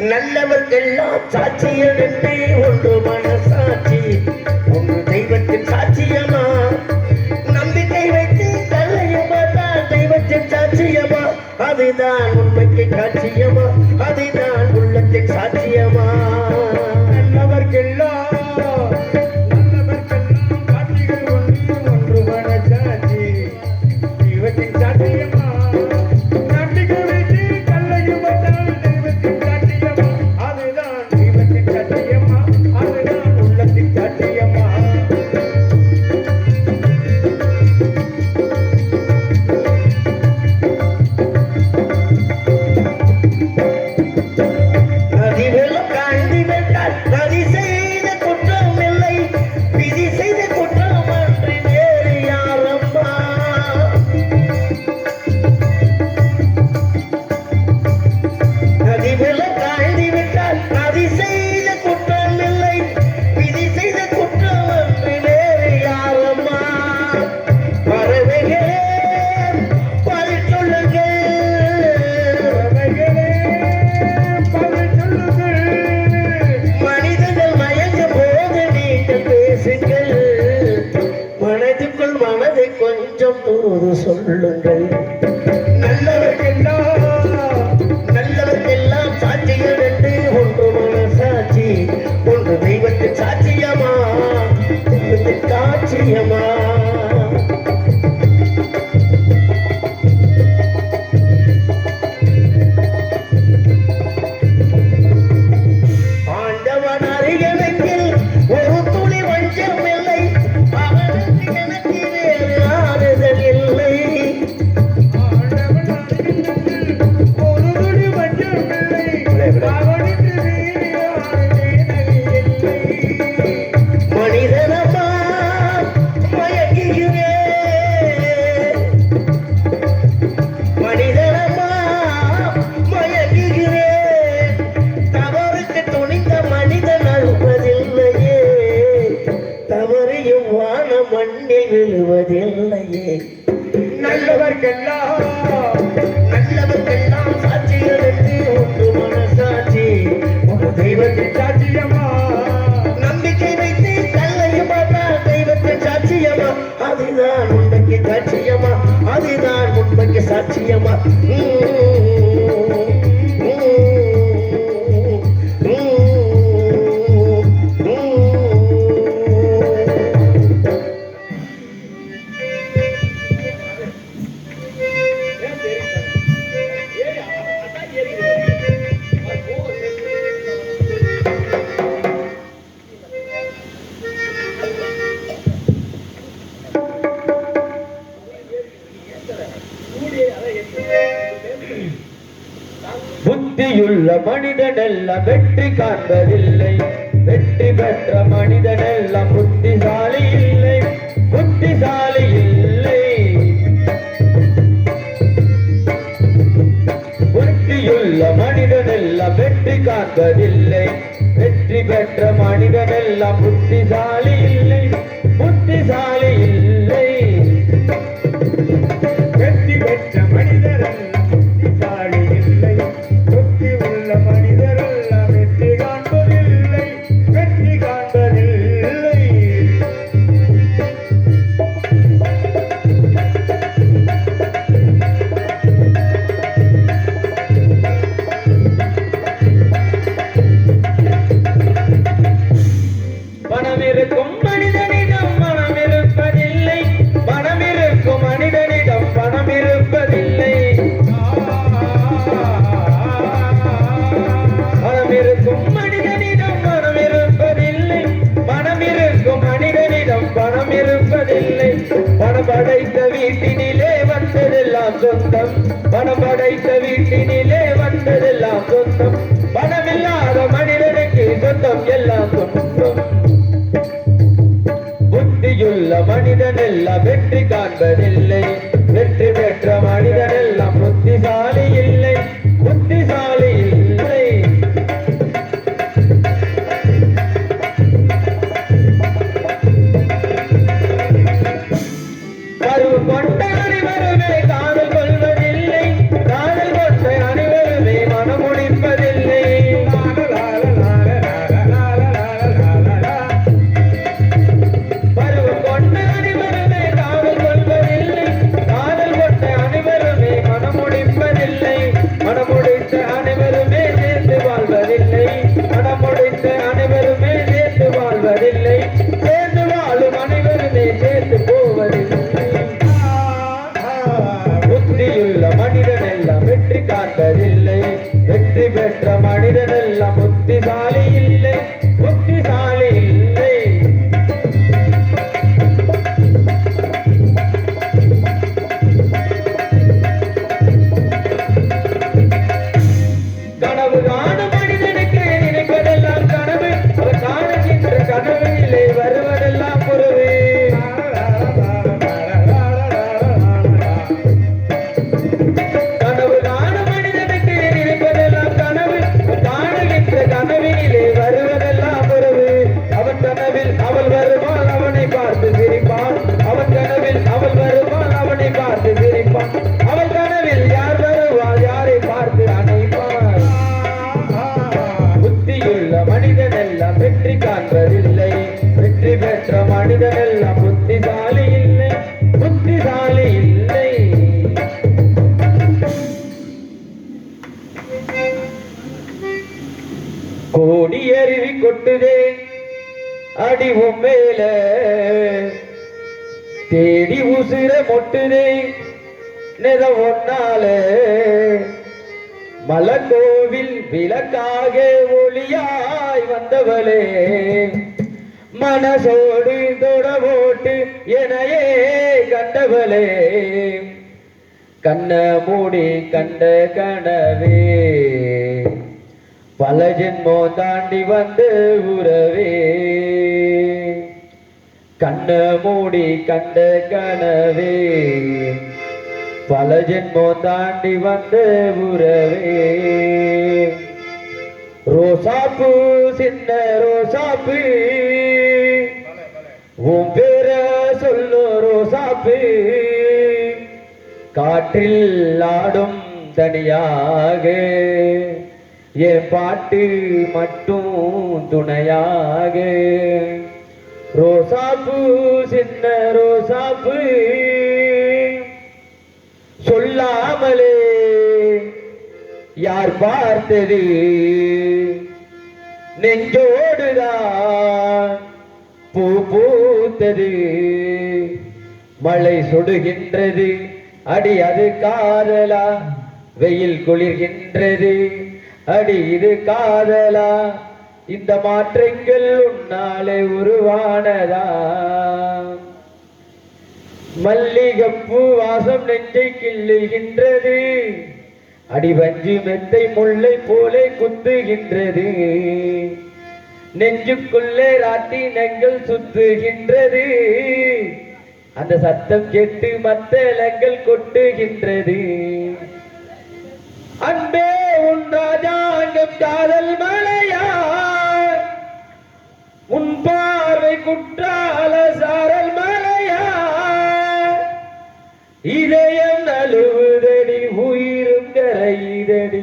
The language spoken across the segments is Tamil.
நல்லவர்க்கெல்லாம் சாட்சியம் என்று ஒன்று மனசாட்சி ஒன்று தெய்வத்தின் சாட்சியமா நம்பிக்கை வைத்து கல்லையுமா தான் தெய்வத்தின் சாட்சியமா அதுதான் உண்மைக்கு சாட்சியமா அதுதான் உள்ளத்தின் சாட்சியமா நல்லவர்க்கெல்லாம் சாட்சிகள் ஒன்று மனசாட்சி தெய்வத்தின் சாட்சியமா சொல்லுங்கள் நல்லவர்க்கெல்லாம் சாட்சிகள் என்று ஒன்று மனசாட்சி ஒன்று தெய்வத்தின் சாட்சியமா தெய்வத்தின் சாட்சியமா மண்ணில் விழுவதில்லையே நல்லவர்க்கெல்லாம் சாட்சிகள் என்று ஒன்று மனசாட்சி ஒரு தெய்வத்தின் சாட்சியமா நம்பிக்கை வைத்து கல்லையும் பார்த்தால் தெய்வத்தின் சாட்சியமா அதுதான் உண்மைக்கு சாட்சியமா அதுதான் உண்மைக்கு சாட்சியமா புத்தியுள்ள மனிதனெல்லாம் வெற்றி காண்பதில்லை வெற்றி பெற்ற மனிதனெல்லாம் புத்திசாலி இல்லை புத்திசாலி இல்லை புத்தியுள்ள மனிதனெல்லாம் வெற்றி காண்பதில்லை வெற்றி பெற்ற மனிதனெல்லாம் புத்திசாலி இல்லை புத்திசாலி இல்லை வெற்றி பெற்ற மனிதரெல்லாம் படைத்த வீட்டினிலே வந்ததெல்லாம் சொந்தம் பணம் படைத்த வீட்டினிலே வந்ததெல்லாம் சொந்தம் பணமில்லாத மனிதனுக்கு சொந்தம் எல்லாம் சொந்தம் எல்லாம் வெற்றி காண்பதில்லை. வெற்றி பெற்ற மனிதன் எல்லாம் புத்திசாலி இல்லை, புத்திசாலி இல்லை. பருவம் கொண்ட அனைவருமே காதல் கொள்வதில்லை, காதல் கொண்ட அனைவருமே மனமுடிப்பதில்லை. பருவம் கொண்ட அனைவருமே காதல் கொள்வதில்லை, காதல் கொண்ட அனைவருமே மனமுடிப்பதில்லை. மனமுடித்த அனைவருமே சேர்ந்து வாழ்வதில்லை, மனமுடித்த அனைவருமே சேர்ந்து வாழ்வதில்லை. சேர்ந்து வாழும் அனைவருமே சேர்ந்து போவதில்லை. புத்தியுள்ள மனிதன் எல்லாம் வெற்றி காண்பதில்லை. வெற்றி பெற்ற மனிதன் எல்லாம் புத்திசாலி இல்லை, புத்திசாலி இல்லை. கனவு காணும் மனிதனுக்கு நினைப்பதெல்லாம் கனவு, அவர் காணுகின்ற கனவிலே வருவதெல்லாம் புறவு. கனவு காணும் மனிதனுக்கு நினைப்பதெல்லாம் கனவு, காணுகின்ற கனவிலே வருவதெல்லாம் புறவு. அவன் கனவில் அவள் வருவாள், அவனை பார்த்து சிரிப்பான். அவன் கனவில் அவள் வருவாள், அவனை பார்த்து சிரிப்பான். அவள் கனவில் யார் வருவாள், யாரை பார்த்து அணைப்பான். புத்தியுள்ள மனிதன் எல்லாம் வெற்றி காண்பதில்லை. வெற்றி பெற்ற மனிதன் எல்லாம் புத்திசாலி இல்லை, புத்திசாலி இல்லை. கோடி அருவி கொட்டுதே அடி உம்மேல, தேடி உசுர மொட்டுதே நெத ஒன்னால. மலக்கோவில் விளக்காக ஒளியாய் வந்தவளே, மனசோடு தொட போட்டு எனையே கண்டவளே. கண்ண மூடி கண்ட கனவே, பல ஜென்மோ தாண்டி வந்த உறவே. கண்ண மூடி கண்ட கனவே, பல ஜென்மோ தாண்டி வந்த உறவே. ரோசாப்பு சின்ன ரோசாப்பு, உன் பேர சொல்லு ரோசாப்பு. காற்றில் ஆடும் தனியாக, என் பாட்டு மட்டும் துணையாக. ரோசாப்பு சின்ன ரோசாப்பு, சொல்லாமலே யார் பார்த்தது, நெஞ்சோடுதான் பூ பூத்தது. மழை சுடுகின்றது அடி அது காதலா, வெயில் குளிர்கின்றது அடி இது காதலா. இந்த மாற்றங்கள் உன்னாலே உருவானதா. மல்லிகைப்பூ வாசம் நெஞ்சை கிள்ளுகின்றது, அடிவஞ்சி மெத்தை முல்லை போலே குத்துகின்றது. நெஞ்சுக்குள்ளே ராட்டினங்கள் சுத்துகின்றது, அந்த சத்தம் கேட்டு மத்தளங்கள் கொட்டுகின்றது. அன்பே உன் ராஜாங்கம் காதல் மலையா, உன் பார்வை குற்றால சாரல் மலையா. இதயம் நழுவுதடி உயிரும் கரையுதடி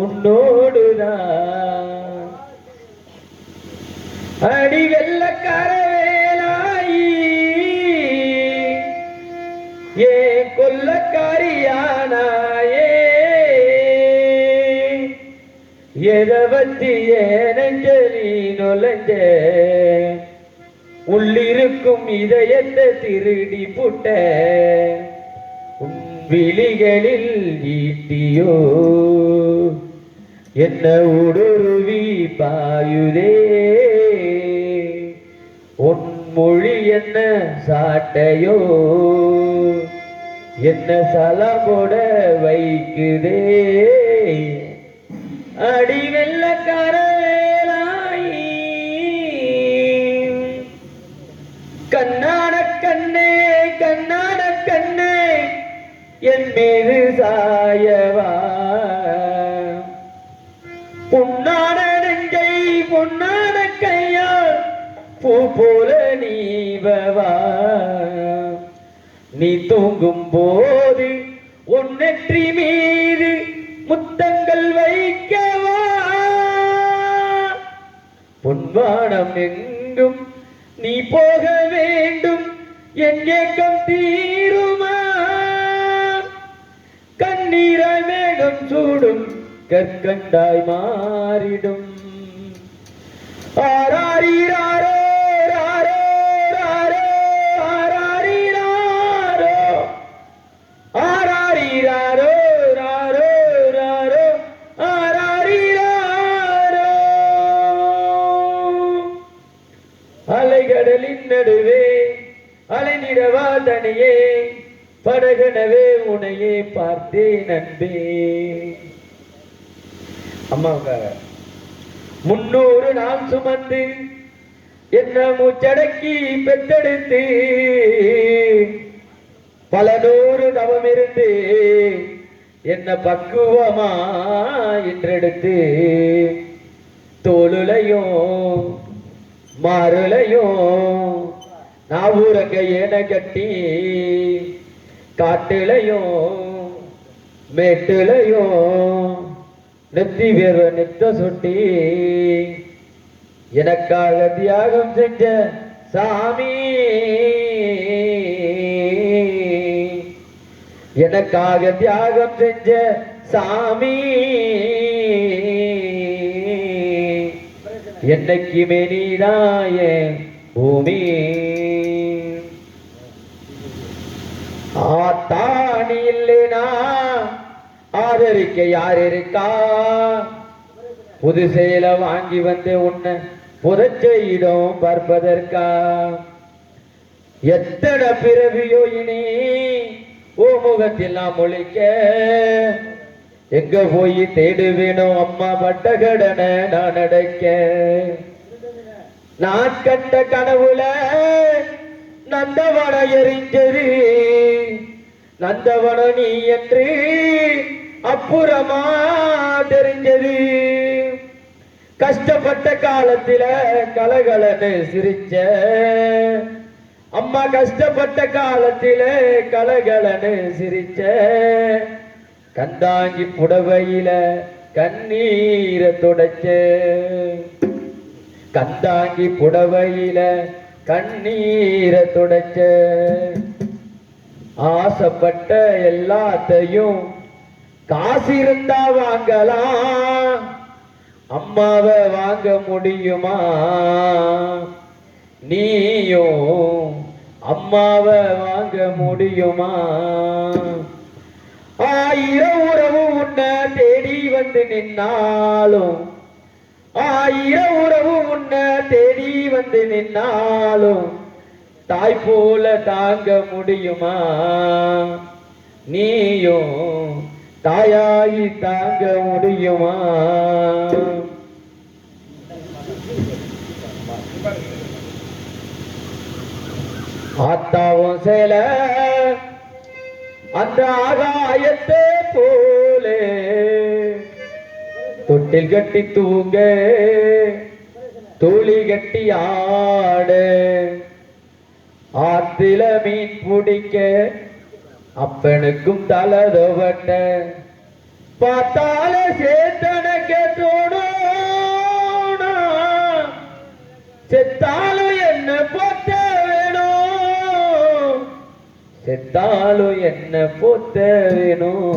உன்னோடுதான். அடி வெள்ளக்காரவேலாயி ஏ கொல்லக்காரியானாயே. எதை வச்சு ஏனஞ்சலி நொலஞ்ச, உள்ளிருக்கும் இதயத்தை திருடி புட்ட. உன் விழிகளில் ஈட்டியோ என்ன ஊடுருவி பாயுதே. உன் மொழி என்ன சாட்டையோ என்ன சலமுட வைக்குதே. அடி வெள்ளக்கார வேலாயி கண்ணான கண்ணே கண்ணான கண்ணே என் மீது சாயவா பொன்னான நெஞ்சை பொன்னான கையால் பூ போல நீவவா நீ தூங்கும் போது உன் நெற்றி மீது முத்தங்கள் வைக்கவா பொன்வானம் எங்கும் நீ போக வேண்டும் என் ஏக்கம் தீருமா கண்ணீராய் மேகம் சூடும் கற்கண்டாய் மாறிடும் ஆராரிராரோ ராரோ ராரோ ஆராரிராரோ ஆராரிராரோ ராரோ ராரோ ஆராரிராரோ அலைகடலின் நடுவே அலை நிறவா தனியே படகனவே உனையே பார்த்தேன் அன்பே அம்மாவுக்காக 300 நாள் சுமந்து என்ன மூச்சடக்கி பெத்தெடுத்து பல நூறு தவம் இருந்து என்ன பக்குவமா என்றெடுத்து தோளுலையும் மாறுலையும் நாவூரங்க ஏன கட்டி காட்டுலையும் மேட்டுலையும் நெத்தி வேர்வ நித்த சொட்டி எனக்காக தியாகம் செஞ்ச சாமி எனக்காக தியாகம் செஞ்ச சாமி என்னைக்குமே நீதாய பூமி ஆத்தாணி இல்லைனா ஆதரிக்க யார் இருக்கா புது சேலை வாங்கி வந்து உன்னை புதைச்சையிடம் பார்ப்பதற்கா எத்தனை பிறவியோ இனி ஓ முகத்தில் நான் முழிக்க எங்க போய் தேடுவேணும் அம்மா பட்ட கடனை நான் அடைக்க நான் கண்ட கனவுல நந்தவன எரிஞ்சது நந்தவன நீ என்று அப்புறமா தெரிஞ்சது கஷ்டப்பட்ட காலத்தில கலகலன்னு சிரிச்ச அம்மா கஷ்டப்பட்ட காலத்தில கலகலன்னு சிரிச்ச கந்தாங்கி புடவையில கண்ணீரை துடைச்ச கந்தாங்கி புடவையில கண்ணீரை துடைச்ச ஆசைப்பட்ட எல்லாத்தையும் காசு இருந்தா வாங்கலாம் அம்மாவை வாங்க முடியுமா நீயும் அம்மாவை வாங்க முடியுமா ஆயிரம் உறவு உன்னை தேடி வந்து நின்னாலும் ஆயிரம் உறவு உன்னை தேடி வந்து நின்னாலும் தாய் போல தாங்க முடியுமா நீயும் தாயாகி தாங்க முடியுமா ஆத்தாவும் சேல அந்த ஆகாயத்தை போலே தொட்டில் கட்டி தூங்க தூளி கட்டி ஆடு ஆத்தில மீன் பிடிக்க அப்பனுக்கும் தலதோவட்ட பார்த்தால சேத்தனக்க தோணும் செத்தாலும் என்ன பொத்த வேணும் செத்தாலும் என்ன பொத்த வேணும்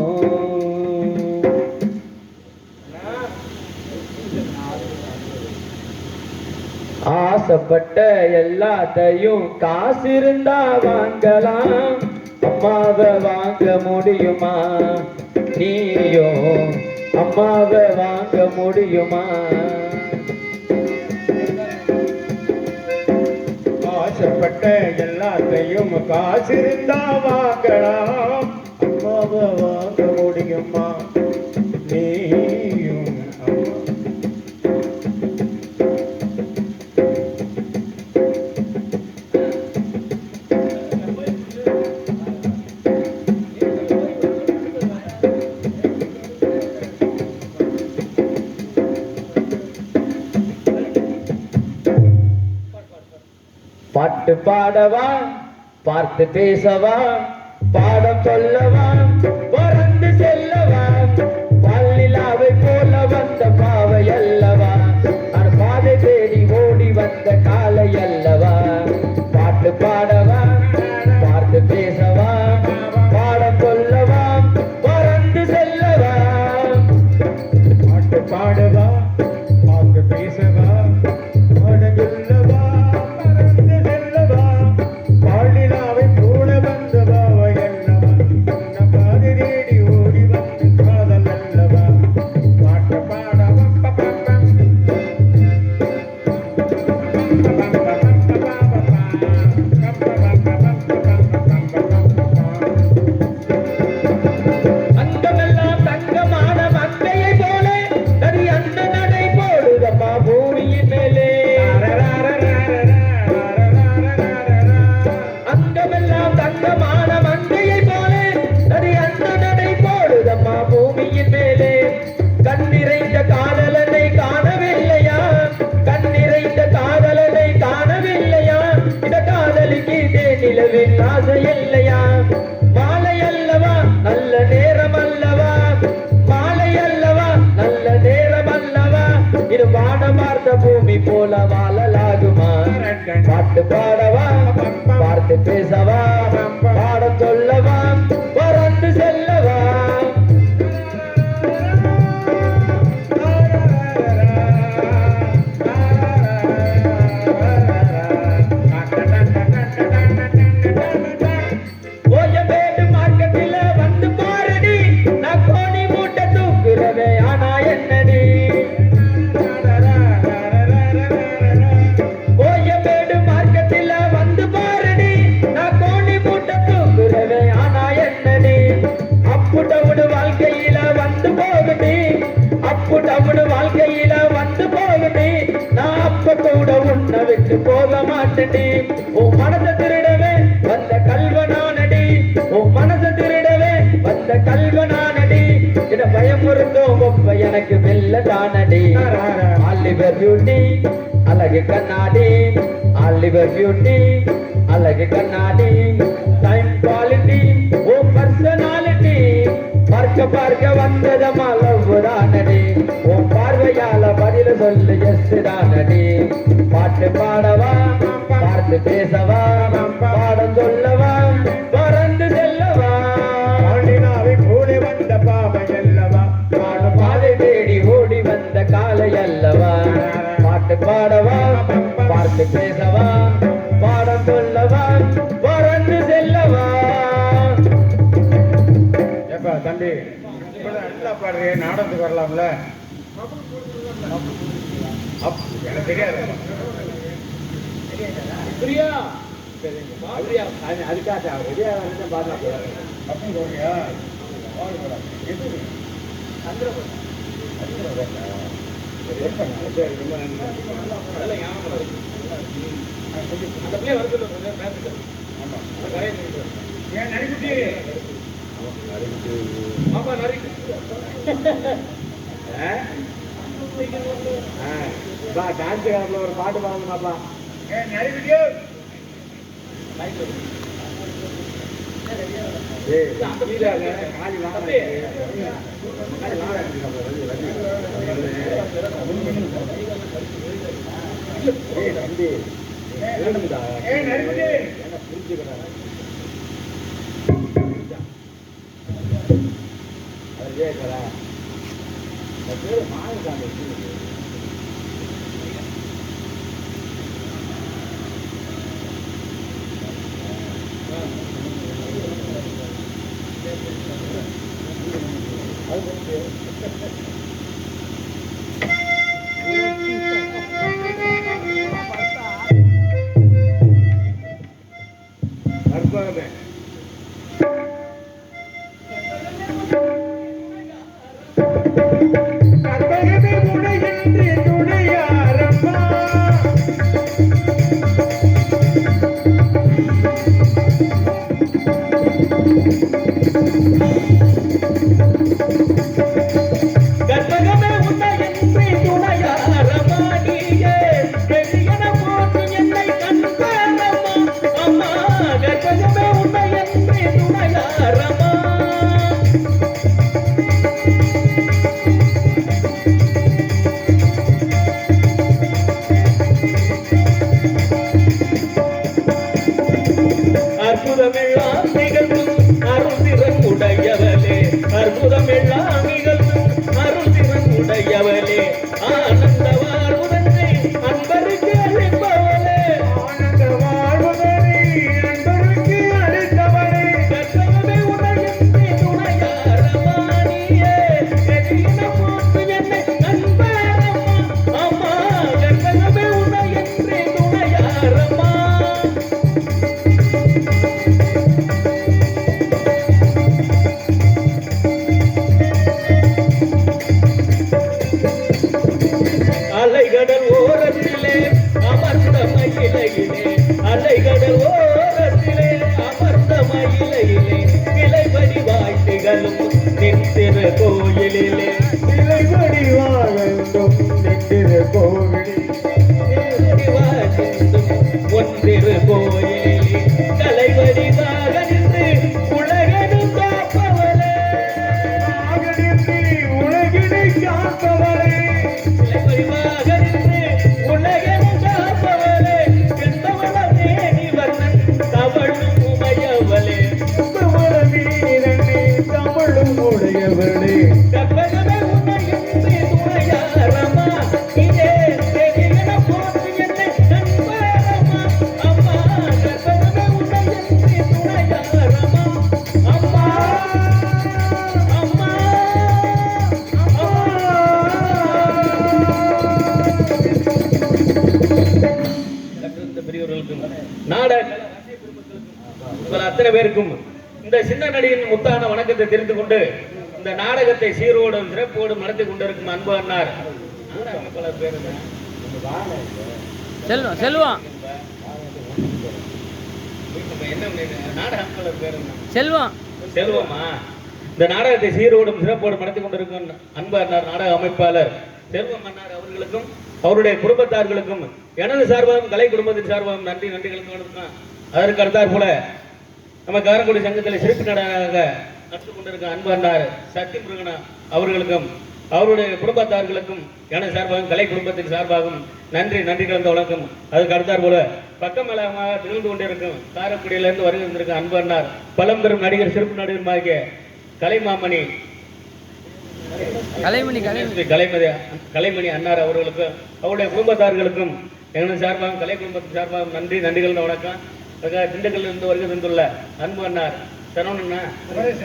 ஆசைப்பட்ட எல்லாத்தையும் காசு இருந்தா வாங்கலாம் அம்மாவை வாங்க முடியுமா நீயும் அம்மாவை வாங்க முடியுமா ஆசைப்பட்ட எல்லாத்தையும் காசு இருந்தா வாங்கலாம் அம்மாவை வாங்க முடியுமா நீயும் பாட்டு பாடவா பார்த்து பேசவா பாடம் சொல்லவா பறந்து செல்லவா பல்லிலாவை போல வந்த பாவை அல்லவா பாதை தேடி ஓடி வந்த காலை அல்லவா பாட்டு பாடவா பார்த்து பேசவா பாடம் சொல்லவா பறந்து செல்லவா பாட்டு பாடவா பார்த்து பேசவா பாடம் சொல்லவா பறந்து செல்லவா பாலிலாவை போல வந்த பாவை அல்லவா உன்னை பாதை தேடி ஓடி வந்து காதல் அல்லவா பாட்டு பாடவா அங்கமெல்லாம் தங்கமான மங்கையை போல தனி அந்த நடை போடுதம்மா பூமியின் மேலே அங்கமெல்லாம் தங்கமான மங்கையை போல தனி அந்த நடை போடுதம்மா பூமியின் மேலே கண்ணிறைந்த காதலனை காணவில்லையா கண்ணிறைந்த காதலனை காணவில்லையா இந்த காதலிக்கு நிலவின் ஆசை இல்லையா மாலை அல்லவா நல்ல நேரம் அல்லவா மாலை அல்லவா நல்ல நேரம் அல்லவா இது வானமார்ந்த பூமி போல வாழலாகுமா பாட்டு பாடவா பார்த்து பேசவா பாடம் சொல்லவா பறந்து செல்லவா கோயம்பேடு மார்க்கெட்டில வந்து பாருடி நான் கோணி மூட்டை தூக்குறவே ஆனா என்னடி கோயம்பேடு மார்க்கெட்டில வந்து பாருடி நான் கோணி மூட்டை தூக்குறவே ஆனா என்னடி அப்பு டவுடு வாழ்க்கையில வந்து போகுடி அப்பு டவுடு வாழ்க்கையில வந்து போகுடி நான் அப்ப கூட உன்னை விட்டு போக மாட்டேடி உன் மனசை திருடவே வந்த கல்வனானடி உன் மனசை திருடவே வந்த கல்வனானடி இத பயமுறுத்தும் ஒப்ப எனக்கு வெல்ல தானடி ஆலிவர் பியூட்டி அழகு கண்ணாடி ஆலிவர் பியூட்டி அழகு கண்ணாடி டைம் குவாலிட்டி ஓ பர்சனாலிட்டி பார்க்க பார்க்க வந்ததமா லவ் தானடி உன் பார்வையால பதில சொல்லு எஸ் தானடி பாட்டு பாடவா பார்த்து பேசவா பாடம் சொல்லவா பறந்து செல்லவா பாலிலாவை போல வந்த பாவை அல்லவா பாடும் பாதை தேடி ஓடி வந்த காலை அல்லவா பாட்டு பாடவா பார்த்து பேசவா பாடம் சொல்லவா பறந்து செல்லவா ஏப்பா தம்பி இப்பதான் நல்லா பாடுறியே நாடகத்துக்கு வரலாம்ல எனக்கு தெரியாது பிரியா அதுக்காக ரெடியா வந்து பாடலாம் அப்படின்னு சொல்றியா சரி ரொம்ப நன்றி ஏன் நடிக்குட்டி டான்ஸ் காலத்தில் ஒரு பாட்டு பாடணுமாப்பா ஏன் நடிக்குட்டியோ காலி வாங்க புரிஞ்சுக்கிறேன் மாநில அலைகடல் ஓரத்திலே அமர்ந்த மயிலையிலே இலைபடி வாய்த்திகளும் நின்றிரு கோயிலிலே இலைபடி வாழ்ந்தும் நின்றிரு கோவிலில் ஒன்றிரு கோயிலிலே தலைவடிவாக நின்று உலகெனும் காப்பவளே உலகினை காப்பவரே தலைவடிவாக நின்று உலகெனும் காப்பவளே என்பவளே நீ வர்ணன் தவழும் உமையவளே வீரனே தமிழும் உடையவளே கற்பகமே உன்னையும் துணையாரம்மா இதே தேவியன போற்று என்னை நண்பரம்மா அம்மா கற்பகமே உன்னையும் துணையாரம்மா அம்மா அம்மா கற்றிருந்த பெரியவர்களுக்கும் நாடக உங்கள் அத்தனை பேருக்கும் இந்த சின்ன நடிகன் முத்தான வணக்கத்தை தெரிந்து கொண்டு இந்த நாடகத்தை சீரோடும் சிறப்போடும் நடத்தி கொண்டிருக்கும் அன்பு அண்ணார் பலர் பேர் செல்வம் செல்வம் என்ன நாடகம் பலர் பேர் செல்வம் செல்வமா இந்த நாடகத்தை சீரோடும் சிறப்போடும் நடத்தி கொண்டிருக்கும் அன்பு அண்ணார் நாடக அமைப்பாளர் செல்வம் அண்ணார் அவர்களுக்கும் அவருடைய குடும்பத்தார்களுக்கும் எனது சார்பாகவும் கலை குடும்பத்தின் சார்பாகவும் நன்றி கலந்து அதற்கு அடுத்தாற் போல நம்ம காரக்குடி சங்கத்தில் சிறப்பு நாடகமாக நடத்தி கொண்டிருக்க அன்பு அண்ணார் சக்தி முருகனா அவர்களுக்கும் அவருடைய குடும்பத்தார்களுக்கும் எனது சார்பாகவும் கலை குடும்பத்தின் சார்பாகவும் நன்றி கலந்த வணக்கம். அதுக்கு அடுத்தாற் போல பக்கமலமாக திகழ்ந்து கொண்டிருக்கும் காரக்குடியிலிருந்து வருகை வந்திருக்க அன்பு அண்ணார் பழம்பெரும் நடிகர் சிறப்பு நடிகருமாகிய கலைமாமணி கலைமணி அண்ணார் அவர்களுக்கும் அவருடைய குடும்பத்தார்களுக்கும் எனது சார்பாகவும் கலை குடும்பத்தின் சார்பாகவும் நன்றி கலந்த வணக்கம். திண்டுக்கல்ல இருந்து வருகை தந்துள்ள அன்பு அண்ணார் சரவணண்ணா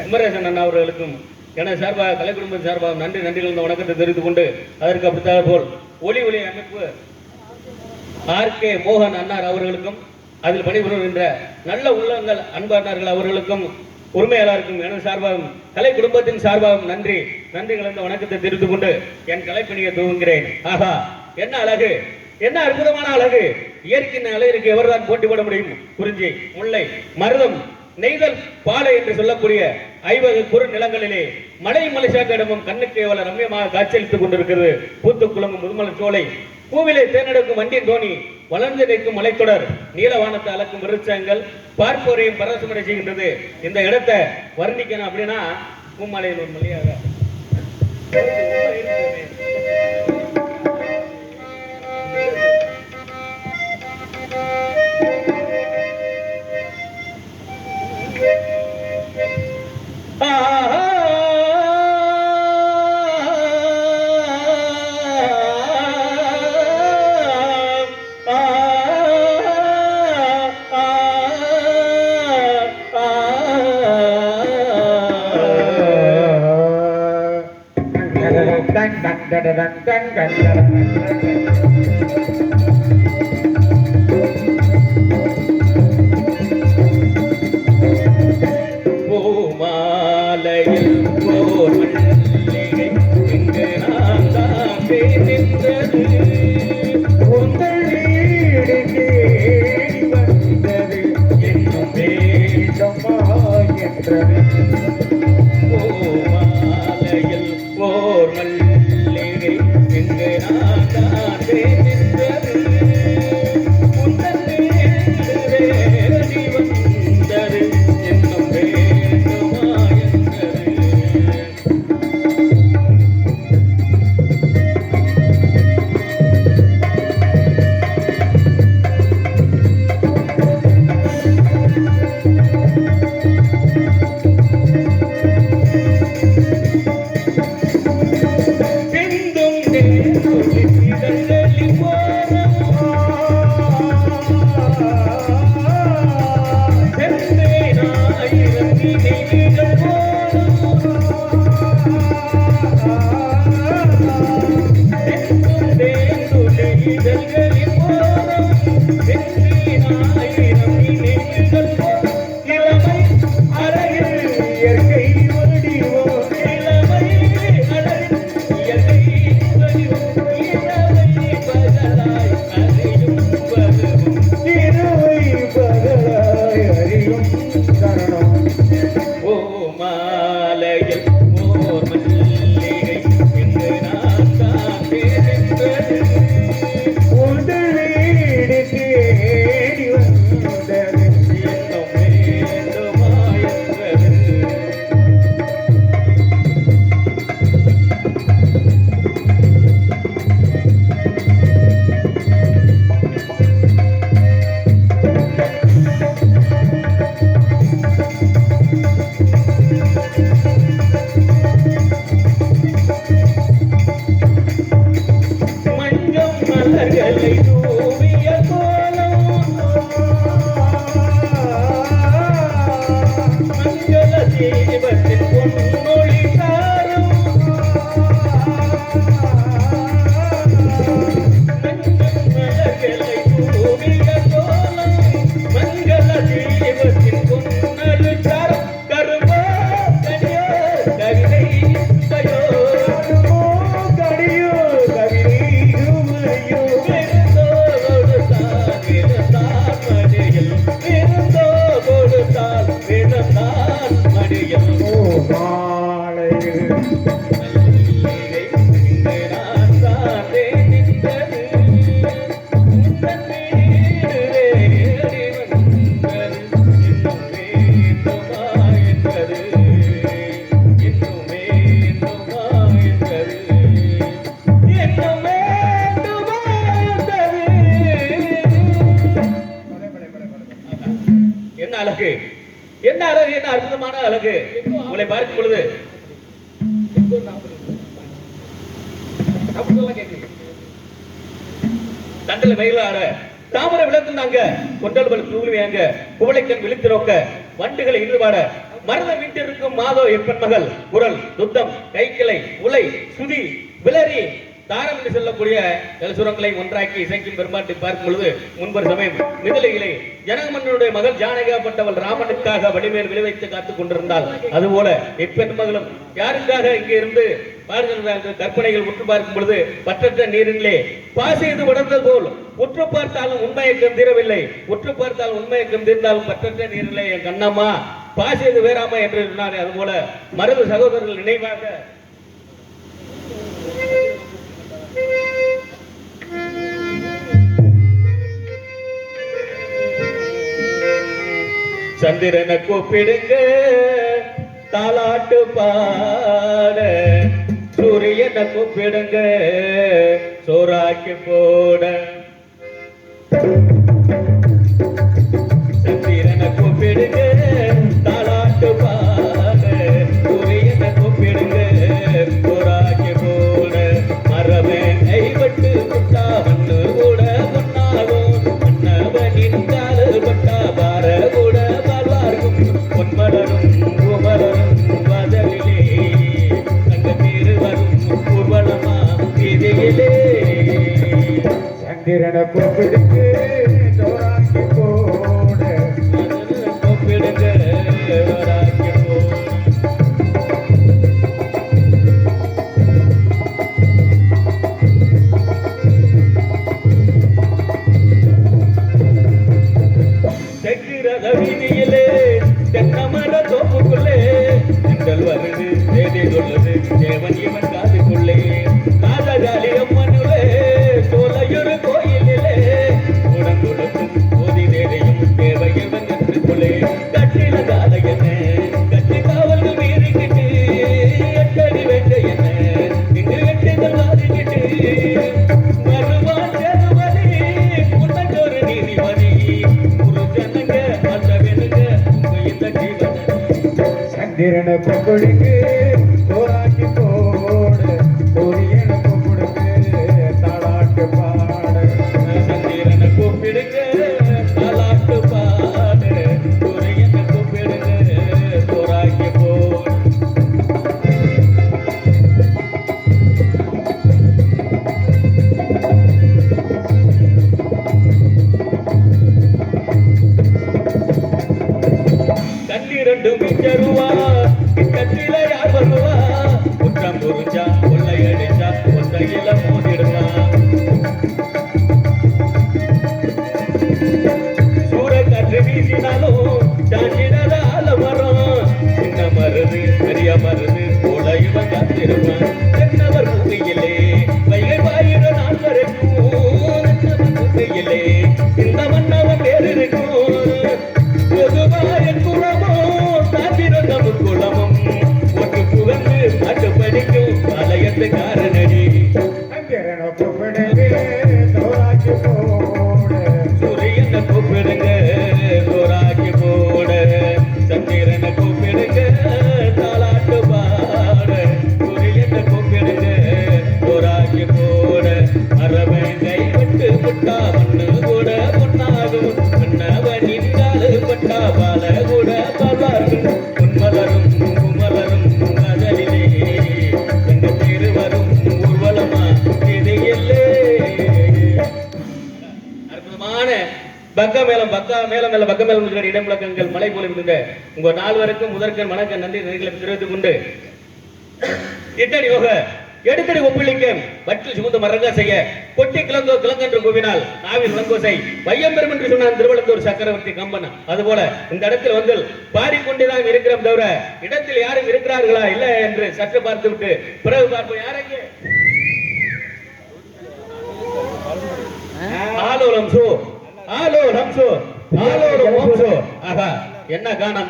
குமரேசன் அண்ணா அவர்களுக்கும் எனது சார்பாக கலை குடும்பத்தின் சார்பாக நன்றி கலந்த வணக்கத்தை தெரிவித்துக் கொண்டு அதற்கு அப்படித்தாக போல் ஒளி அமைப்பு RK மோகன் அண்ணார் அவர்களுக்கும் அதில் பணிபுரிகின்ற நல்ல உள்ளங்கள் அன்பு அண்ணார்கள் அவர்களுக்கும் உரிமையாளருக்கும் எனது சார்பாகவும் கலை குடும்பத்தின் சார்பாகவும் நன்றி கலந்த வணக்கத்தை தெரிவித்துக் கொண்டு என் கலைப்பணியை துவங்குகிறேன். ஆகா என்ன அழகு, என்ன அற்புதமான அழகு! இயற்கையின் அழகிற்கு எவர்தான் போட்டி போட முடியும்? குறிஞ்சி, முல்லை, மருதம், நெய்தல், பாலை என்று சொல்லக்கூடிய 50 குறு நிலங்களிலே மலை மலைசாட்டிடமும் கண்ணுக்கு எவ்வளவு ரம்யமாக காட்சியளித்துக் கொண்டிருக்கிறது. பூத்து குளமும் முதுமலை சோலை, பூவிலே தேர்ந்தெடுக்கும் வண்டியின் தோணி, வளர்ந்து நிற்கும் மலைத்தொடர், நீலவானத்தை அளக்கும் விருட்சங்கள் பார்ப்போரையும் பரவசமடை செய்கின்றது. இந்த இடத்தை வர்ணிக்கணும் அப்படின்னா பூமலையில் ஒரு மலையாக பூமாலையில் போர் மல்லிகை இங்கு நான் தான் நின்றது உங்கள் வீடு தேடி வந்தது என்னும் வேஷமாயிற்றது. பூமாலையில் போர் மல்லிகை இங்கு நான் தான் நின்றது உங்கள் வீடு தேடி வந்தது என்னும் என்ன அழகு, என்ன அழகு, என்ன அற்புதமான அழகு. உங்களை பார்க்கும் பொழுது தண்டல மயிலாட தாமரை விளக்குனாங்க, கொண்டல் பல் தூளுவியாங்க, குவளைக்கண் விழித்து நோக்க, வண்டுகளை இன்றுபாட, மருத வீட்டிற்கும் மாதோ எப்பன் மகள் குரல் துத்தம் கைக்கிளை உலை சுதி விளரி தாரம் என்று சொல்லக்கூடிய சுரங்களை ஒன்றாக்கி இசைக்கும் பெரும்பாட்டை பார்க்கும் பொழுது முன்பர் சமயம் மிதிலையிலே ஜனகமன்னனுடைய மகள் ஜானகியாப்பட்டவள் ராமனுக்காக வடிமேல் விளைவைத்து காத்துக் கொண்டிருந்தால் அதுபோல எப்பெண் மகளும் யாருக்காக இங்கே இருந்து பாடுகிறார்கள் கற்பனைகள் உற்று பார்க்கும் பொழுது பற்றற்ற நீரிலே பாசெய்து விடர்ந்தது போல் உற்று பார்த்தாலும் உண்மையக்கம் தீரவில்லை, உற்று பார்த்தாலும் உண்மையக்கம் தீர்ந்தாலும் பற்றற்ற நீரிலே என் கண்ணம்மா பாசெய்து வேறாமா என்று சொன்னாரே அதுபோல மருது சகோதரர்கள் நினைவாக சந்திரனை கூப்பிடுங்க தாலாட்டு பாட, சூரியனை கூப்பிடுங்க சோறாக்கி போட. சந்திரனை கூப்பிடுங்க தாலாட்டு பாட, சூரியனை கூப்பிடுங்க சோறாக்கி போட. மரமே கைப்பட்டு புட்டா மண்ணு கூட பொன்னாகும், மன்னவனின் காலு பட்டா பார கூட வாழ்வார்க்கும். பொன்மலரும் குமரரும் வதலிலே தங்க தீரு வரும் ஊர்வலமா வீதியிலே. சந்திரனை கூப்பிடுங்க தோராக்கி போட, கூப்பிடுங்க சோறாக்கி போட. வீதியிலே தென்னமர தோப்புக்குள்ளே திங்கள் வருது தேடி சொல்லுது தேவன் இவன் காதுக்குள்ளே. காதகாலி அம்மனுவே சோலையொரு கோயிலிலே உடம்புடுக்கும் போதி தேவையும் தேவையவன் என்றுக்குள்ளே. கட்டில கால என்ன கட்டி காவல்கள் மீறிக்கிட்டு எட்டடி வேண்ட என்ன இங்கு வெட்டிகள் வாரிக்கிட்டு வருவான் சேதுவதி உன்னொரு நீதிபதி ஜனங்க அந்த வெனுங்க உங்க இந்த ஜீவன. சந்திரனை கூப்பிடுங்க தோராக்கி போட, சூரியனை கூப்பிடுங்க தாளாட்டு பாட. சந்திரனை கூப்பிடுங்க தாலாட்டு பாட, சூரியனை கூப்பிடுங்க சோறாக்கி போட. கண்ணிரண்டு மிச்சருவா கட்டில யார் வருவா, குற்றம் புரிஞ்சா கொள்ளையடிச்சா கொள்ளையில மோதிடுவா. சூறக்காற்று வீசினாலும் சாஞ்சிடாத ஆலமரம், சின்ன மருது பெரிய மருது போல இவன் காத்திருப்பான். தென்னவர் பூமியிலே வைகை பாயிர நாள் வரைக்கும், தென்னவர் பூமியிலே இந்த மன்னவன் பேர் இருக்கும். பொதுவாயன் குளமோ சாத்திரம் குளமும் ஒன்று புகழ்ந்து பாட்டு படிக்கும் ஆலயத்து காரணடி. சந்திரனை கூப்பிடுங்க தோராக்கி போட, சூரியனை கூப்பிடுங்க சோறாக்கி போட. சந்திரனை கூப்பிடுங்க தாலாட்டு பாட, சூரியனை கூப்பிடுங்க சோறாக்கி போட. அரவை கைவிட்டு புட்டா மண்ணு கூட பொன்னாகும், மன்னவனின் காலு பட்டா பால கூட பாழ்வார்கள். உன்மலரும் குமலரும் மகளிலே தங்க தீரு வரும் ஊர்வலமா இதையில்லே. அற்புதமான பக்க மேலம் பக்க மேலம் இடம் விளக்கங்கள் மலை போல இருந்துங்க. உங்க நால்வருக்கும் முதற்கண் வணக்கம் நன்றி நன்றிகளை தெரிவித்துக் கொண்டு இட்டடி யோக எடுக்கடி ஒப்பிளிக்க வற்றில் சுமந்த மரங்க செய்ய கொட்டி கிளங்கோ கிளங்கென்று கூவினால் நாவில் விளங்கோசை வையம்பெரும் என்று சொன்னான் திருவள்ளத்தூர் சக்கரவர்த்தி கம்பன். அதுபோல இந்த இடத்தில் வந்து பாடிக்கொண்டேதான் இருக்கிறோம் தவிர இடத்தில் யாரும் இருக்கிறார்களா இல்ல என்று சற்று பார்த்து விட்டு பிறகு பார்ப்போம். யாரங்க ஆலோலம் சோ ஆலோலம் சோ ஆலோலம் ஓம்சோ. ஆகா என்ன காணம்,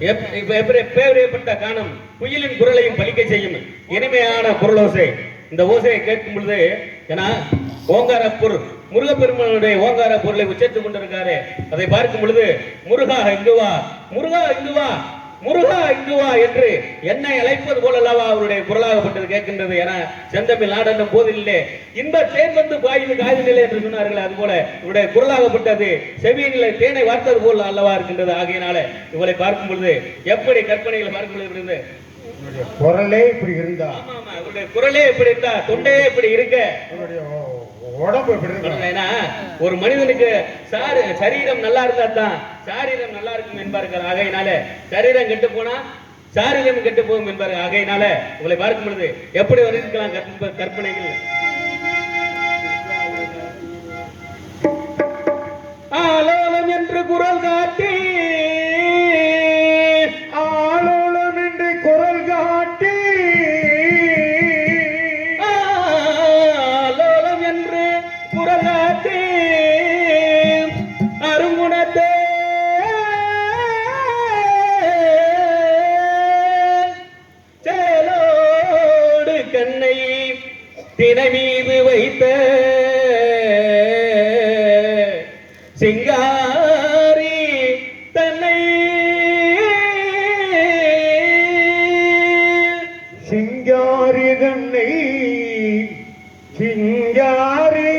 எப்பேற்பட்ட காணம், குயிலின் குரலையும் பலிக்க செய்யும் இனிமையான குரலோசை. இந்த ஓசையை கேட்கும் பொழுது ஏன்னா ஓங்காரப்பொரு முருகப்பெருமானுடைய ஓங்கார பொருளை உச்சரித்துக் கொண்டிருக்காரு. அதை பார்க்கும் பொழுது முருகா இங்கு வா, முருகா இங்கு வா, முருகா இங்கு வா என்று என்னை அழைப்பது போல அல்லவா அவருடைய குரலாகப்பட்டது கேட்கின்றது. என செந்தமிழ் நாடென்னும் போதிலே இன்ப தேன் வந்து பாயுது காதிலே என்று சொன்னார்கள். அது போல இவருடைய குரலாகப்பட்டது செவியினிலே தேனை வார்த்தது போல அல்லவா இருக்கின்றது. ஆகையினால இவரை பார்க்கும் பொழுது எப்படி கற்பனைகளை பார்க்கும் பொழுது குரலே இப்படி இருந்தா, அவருடைய குரலே எப்படி இருந்தா, தொண்டையே இப்படி இருக்க, உடம்பு எப்படி இருக்கு. ஒரு மனிதனுக்கு சரீரம் நல்லா இருந்தா தான் சாரீரம் நல்லா இருக்கும் என்பார்கள். ஆகையினால சரீரம் கெட்டு போனா சாரீரம் கெட்டு போகும் என்பார்கள். ஆகையினால உங்களை பார்க்கும் பொழுது எப்படி வரைக்கலாம் கற்பனைகள். ஆலோலம் என்று குரல் காட்டி, ஆலோலம் என்று குரல் காட்டி, ஆலோலம் என்று குரல் காட்டி அருங்குணத்தே சேலோடு கண்ணை தினை மீது வைத்த சிங்காரி தன்னை சிங்காரி தன்னை, சிங்காரி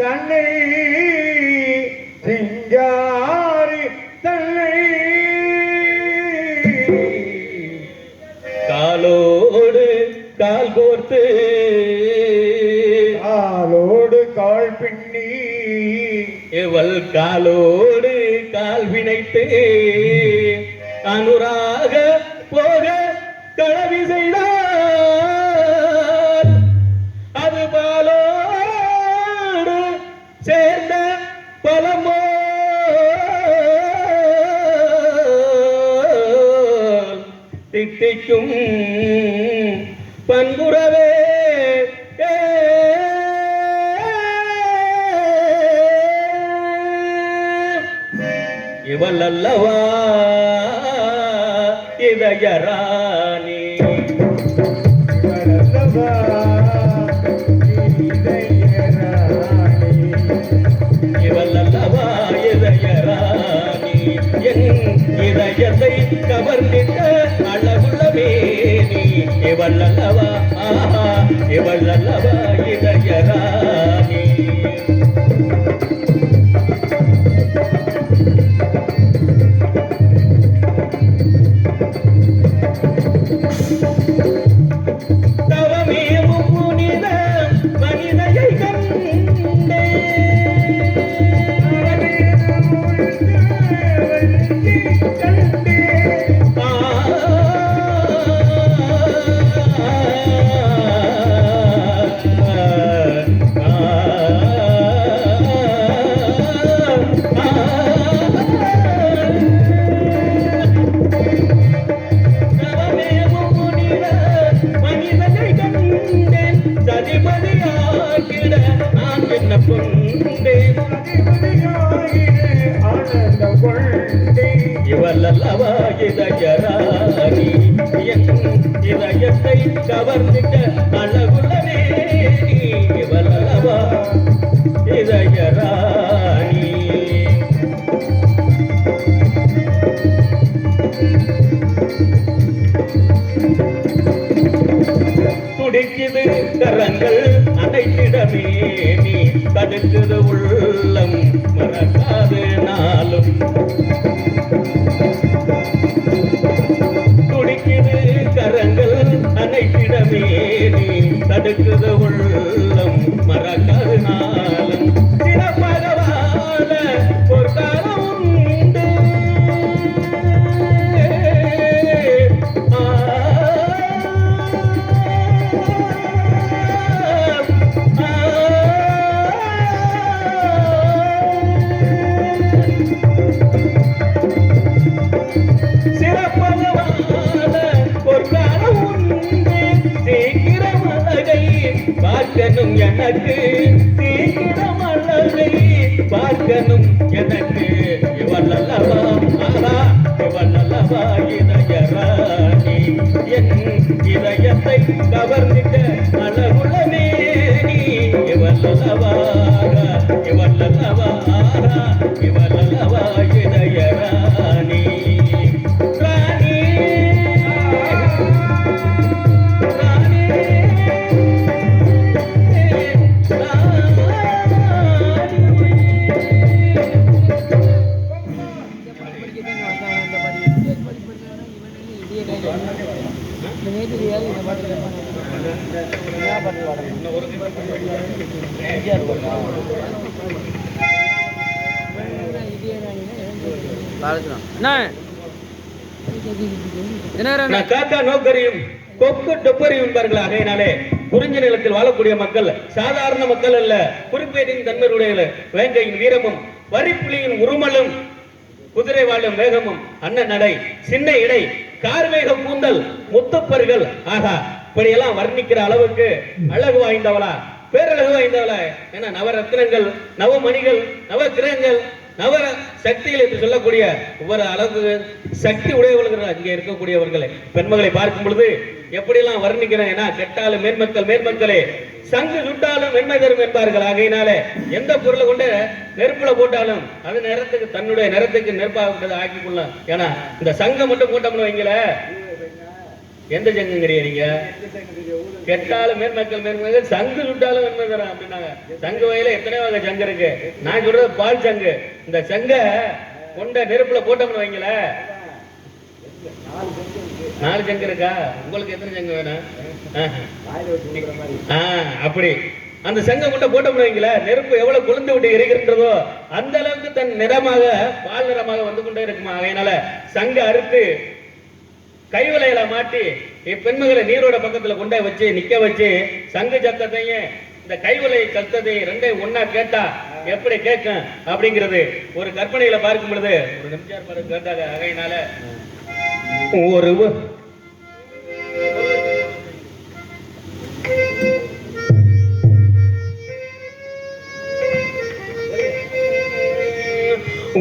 தன்னை, சிங்காரி தன்னை காலோடு கால் கோர்த்து, காலோடு கால் பின்னி, இவள் காலோடு கால் வினைத்து அனுராக போக கடவி செய்தார். அது பாலோடு சேர்ந்த பலமோ தித்திக்கும் பண்புறவே இவள் அல்லவா இதயராணி, அல்லவா இதயராணி, இவள் அல்லவா இதயராணி, என் இதயத்தை கவர்ந்திட்ட அழகுள்ள மேனி, இவள் அல்லவா ஆஹா, இவள் அல்லவா இதயராணி. இவளல்லவா இதயராணி, என் இதயத்தை கவர்ந்திட்ட அழகுள்ளவே இவளல்லவா இதயராணி. துடிக்குது கரங்கள் அனைத்திடமே நீ தடுக்குது உள்ளம் மறக்காது நாளும். துடிக்குது கரங்கள் அனைத்திடமே நீ தடுக்குது உள்ளம் மறக்காது நாளும். சிறப்பாக வாழ ஒரு காலம் உண்டு, பார்க்கணும் எனக்கு சீக்கிரம் அல்லவை பார்க்கணும் எனக்கு. இவள் அல்லவா ஆஹா, இவள் அல்லவா இதயராணி, என் இதயத்தை கவர்ந்திட்ட அழகுள்ளமே காக்கா நோக்கரியும் கொக்கு டொப்பரியும் என்பார்கள். ஆகையினாலே குறிஞ்சி நிலத்தில் வாழக்கூடிய மக்கள் சாதாரண மக்கள் அல்ல. குறிப்பேட்டின் தன்மையுடைய வேங்கையின் வீரமும் வரிப்புலியின் உருமலும் குதிரை வாழும் வேகமும் அண்ணன் நடை சின்ன இடை கார்வேக கூந்தல் முத்தப்பர்கள் ஆகா இப்படியெல்லாம் வர்ணிக்கிற அளவுக்கு அழகு வாய்ந்தவளா பேரழகு வாய்ந்தவளா என நவரத்னங்கள் நவமணிகள் நவ கிரகங்கள் நவ சக்திகள் என்று சொல்லக்கூடிய ஒவ்வொரு அளவு சக்தி உடையவர்கள் அங்கே இருக்கக்கூடியவர்களை பெண்மகளை பார்க்கும் பொழுது எப்படியெல்லாம் வர்ணிக்கிறேன் என கெட்டாலும் மேன்மக்களே சங்கு சுட்டாலும் மென்மை தரும் என்பார்கள். ஆகையினாலே எந்த பொருளை கொண்டு நெருப்புல போட்டாலும் அது நிறத்துக்கு தன்னுடைய நிறத்துக்கு நெருப்பாக ஆக்கி கொள்ளலாம். ஏன்னா இந்த சங்கம் மட்டும் போட்டோம்னு வைங்கள எந்த சங்குங்கிறீங்க நீங்க கெட்டாலும் மேன்மக்கள் சங்கு சுட்டாலும் மென்மை தரும் அப்படின்னாங்க. சங்கு வகையில எத்தனையோ வகை சங்கு இருக்கு. நான் சொல்றது பால் சங்கு. இந்த சங்க கொண்ட நெருப்புல போட்டோம்னு வைங்கள 4 சங்கு இருக்கா? உங்களுக்கு எத்தனை சங்கு வேணும்? அப்படி அந்த சங்கம் கொண்ட போட்டோம்னு வைங்கள நெருப்பு எவ்வளவு கொழுந்து விட்டு எரிகின்றதோ அந்த அளவுக்கு தன் நிறமாக பால் நிறமாக வந்து கொண்டே இருக்குமா. அதனால சங்க அறுத்து கைவலையில மாட்டி பெண்மகளை நீரோட பக்கத்துல கொண்டே வச்சு நிக்க வச்சு சங்கு சத்தத்தையும் இந்த கைவலை சத்தத்தையும் ரெண்டையும் ஒன்னா கேட்டா எப்படி கேட்கும் அப்படிங்கிறது ஒரு கற்பனையில பார்க்கும் பொழுது ஒரு நிமிஷம் கேட்டாங்க. ஆகையினால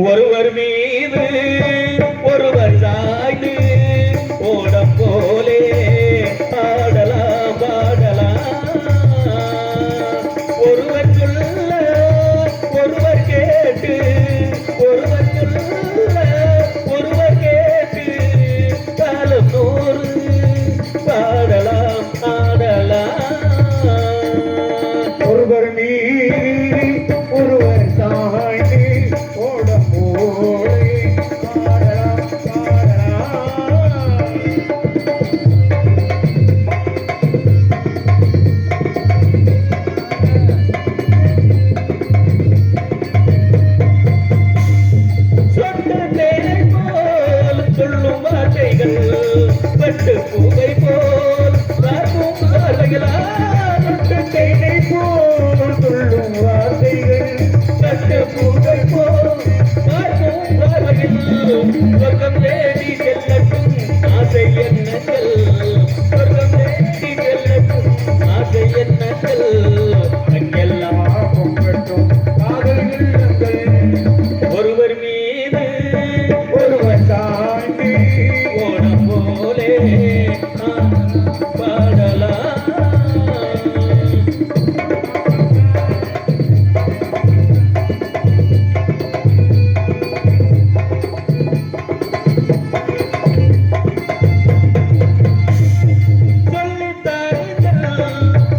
ஒருவர் மீது ஒருவர் சாய்ந்து ஓடம் போலே ஆடலாம் பாடலாம் ஒருவர் சொல்ல ஒருவர் கேட்டு ஒருவர் சொல்ல ஒருவர் கேட்டு காலம் நூறு பாடலாம் ஆடலாம் ஒருவர் மீறி ஒருவர் சாய்ந்து ஓடம் போலே பாடலாம் பட்டு பூவை போல் பார்க்கும் தேனை போல் சொல்லும் வார்த்தைகள் பட்டு பூவை போல் பார்க்கும் பார்வையில் சொர்க்கம் தேடி செல்லட்டும் ஆசை எண்ணங்கள் சொர்க்கம் தேடி செல்லட்டும் ஆசை எண்ணங்கள் அங்கெல்லாம் பொங்கட்டும் காதல் இல்லங்கள் ஒருவர் மீது ஒருவர் சாய்ந்து ஓடம் போலே பாடலாம்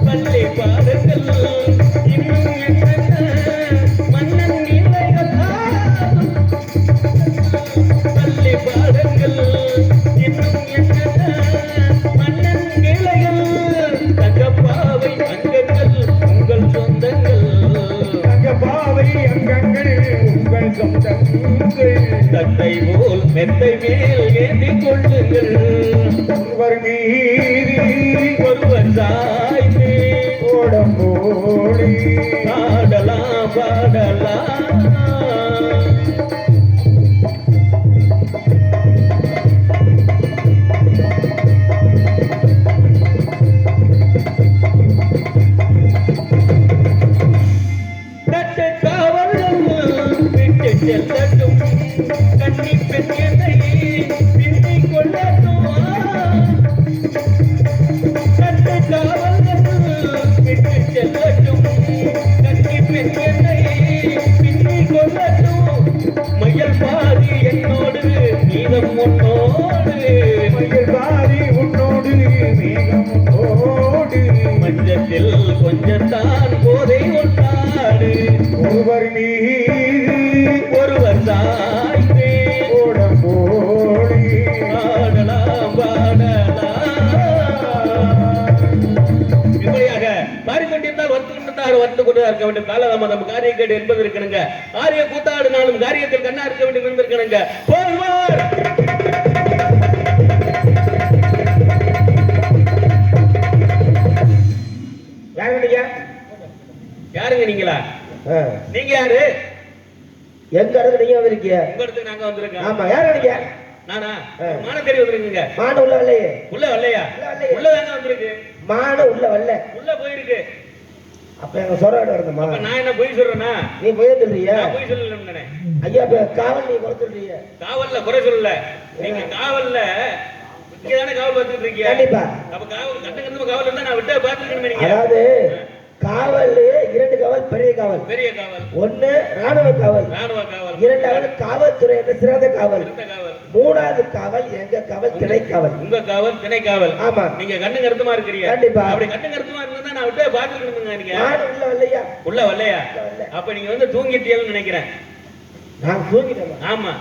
பள்ளி பாடங்கள் இன்னும் என்னென்ன மன்னன் நீலைகள் பள்ளி பாடங்கள் இன்னும் என்னென்ன மன்னன் நீலைகள் தங்கப்பாவை அங்கங்கள் உங்கள் சொந்தங்கள் தங்கப்பாவை அங்கங்கள் உங்கள் சொந்தங்கள் தத்தை போல் மெத்தை மேல் ஏந்திக் கொள்ளுங்கள் ஒருவர் மீறி ஒருவர் சாய்ந்து ஓடம் போலே பாடலாம் பாடலாம் நட்டு காவலும் விட்டு செல்லட்டும் கண்ணி பெண் என்னை பின்னிக் கொள்ளட்டும் நட்டு காவலும் விட்டு செல்லட்டும் கண்ணி பெண் என்னை பின்னிக் கொள்ளட்டும் மயில் பாதி என்னோடு மீதம் உன்னோடு மயில் பாரி உன்னோடு மேகம் ஓடு மஞ்சத்தில் கொஞ்சத்தான் போதை ஒன்றாடு ஒருவர் மீறி ஒருவர் சாய்ந்து ஓடம் போலே பாடலாம் பாடலாம் என்பதா இருக்க வேண்டும். காலதாமதம் காரிய கேடு என்பது இருக்கணுங்க. காரிய கூத்தாடினாலும் காரியத்தில் கண்ணா இருக்க வேண்டும் என்பது இருக்கணுங்க. போல்வார் யாருங்க நீங்களா? நீங்க யாரு? எங்க இடத்துக்கு நீங்க வந்திருக்கீங்க? உங்க இடத்துக்கு நாங்க வந்திருக்கோம். ஆமா, யாரு நீங்க? நானா? மான தேடி வந்திருக்கீங்க. மான உள்ள வரலையே. உள்ள வரலையா? உள்ளதாங்க வந்திருக்கு. மான உள்ள வரல. உள்ள போயிருக்கு. அப்ப எங்க சொல்ற இடம் வருதுமா? அப்ப நான் என்ன பொய் சொல்றேனா? நீ பொய் சொல்றியா? நான் பொய் சொல்லலன்னு. ஐயா, இப்ப காவல் நீ குறை சொல்றீங்க. காவல்ல குறை சொல்லல. நீங்க காவல்ல இங்க தானே காவல் பார்த்துட்டு இருக்கீங்க. கண்டிப்பா. அப்ப காவல் கட்டங்கரமா காவல் இருந்தா நான் விட்டா பார்த்துக்கணுமே நீங்க. அதாவது காவல் 2 காவல், பெரிய காவல். பெரிய காவல். 1 ராணுவ காவல். ராணுவ காவல். 2வது காவல்துறை என்ற சிறந்த காவல். சிறந்த காவல். 3வது காவல் எங்க காவல், திணை காவல். உங்க காவல் திணை காவல். ஆமா. நீங்க கண்ணு கருத்துமா இருக்கிறீங்க. கண்டிப்பா. அப்படி கண்ணு கருத்துமா இருந்தா நான் விட்டா பார்த்துக்கணுங்க நீங்க. நான் உள்ள வரலையா? உள்ள வரலையா? அப்ப நீங்க வந்து தூங்கிட்டீங்கன்னு நினைக்கிறேன். நான் தூங்கிட்டேன். ஆமா.